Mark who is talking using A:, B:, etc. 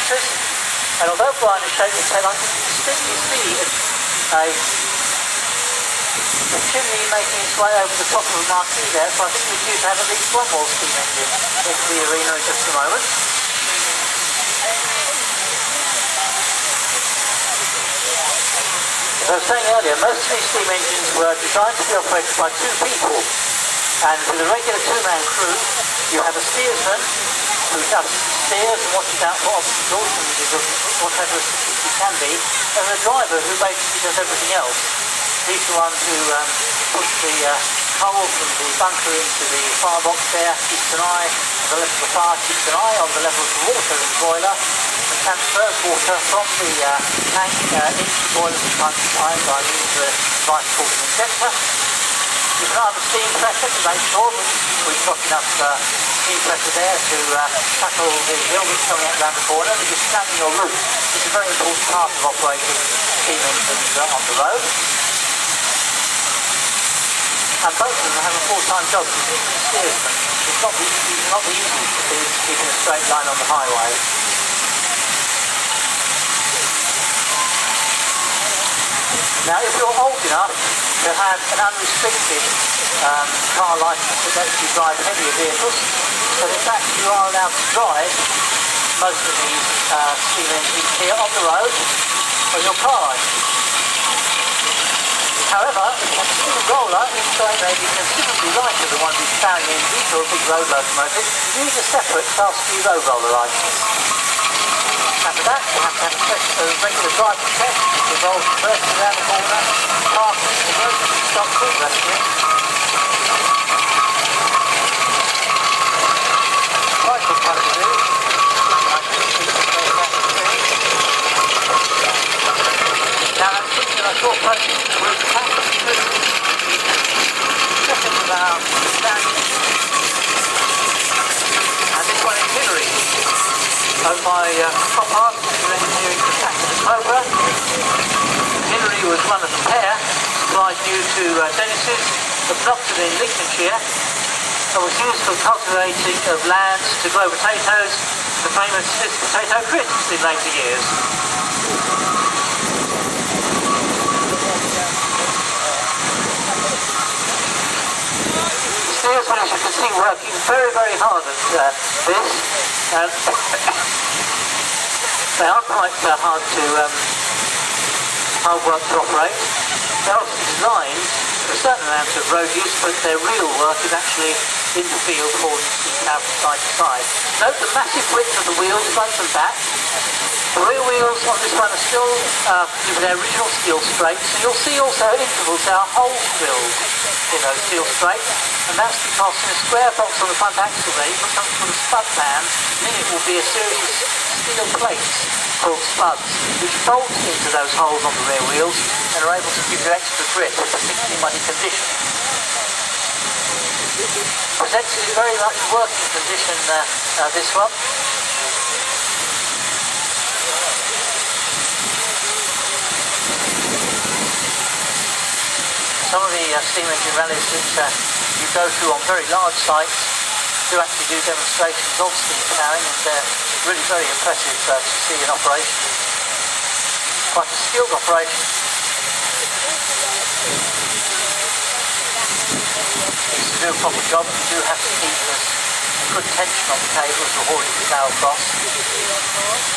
A: factors. And although Brian is shaking his head, I can distinctly see a chimney making its way over the top of the marquee there, so I think we're due to have at least one more steam engine into the arena in just a moment. As I was saying earlier, most of these steam engines were designed to be operated by two people, and with a regular two-man crew, you have a steersman who just steers and watches out for obstacles and is whatever he can be, and a driver who basically does everything else. He's the one who puts the coal from the bunker into the fire box there, keeps an eye on the level of the fire, keeps an eye on the level of the water in the boiler, and transfers water from the tank into the boiler from time to time by using the device called an injector. You can have the steam pressure to make sure that we've got enough steam pressure there to tackle the hill that's coming out around the corner, that you're scanning your route. It's a very important part of operating steam engines on the road. And both of them have a full-time job, because even the steersman is not the easiest to keep in a straight line on the highway. Now, if you're old enough to have an unrestricted car licence that lets you drive heavier vehicles, so in fact you are allowed to drive most of these steam engines here on the road on your car licence. However, a steam roller, even though it may be considerably lighter than one of these carrying engines or a big road locomotive, needs a separate Class B road roller licence. And for that, you have to have a regular driving test, which involves reversing around the corner, parking the road, and stop call rescuing. Quite good fun to do. Now I'm thinking I saw approaching with the tank through. Second about standing. And this one is Hilary. Owned by Top Art, who is engineering the tank of the Cobra. Hilary was one of the pair supplied new to Dennis's, adopted in Lincolnshire, and was used for cultivating of lands to grow potatoes, the famous potato crisps in later years. Steersman, as you can see, working very, very hard at this. They are quite hard work to operate. They're obviously designed for a certain amount of road use, but their real work is actually in the field, hauling steam out from side to side. Note the massive width of the wheels, front and back. The rear wheels on this one are still with their original steel straights, and you'll see also at intervals there are holes drilled in those steel straights, and that's because in a square box on the front axle there you put something called a spud pan, and in it will be a series of steel plates called spuds, which bolt into those holes on the rear wheels and are able to give you extra grip in particularly muddy conditions. Presents in very much working condition, this one. Some of the steam engine rallies that you go through on very large sites do actually do demonstrations of steam ploughing, and they're really very impressive to see in operation. Quite a skilled operation. To do a proper job, you do have to keep a good tension on the cables you're hauling the plough across.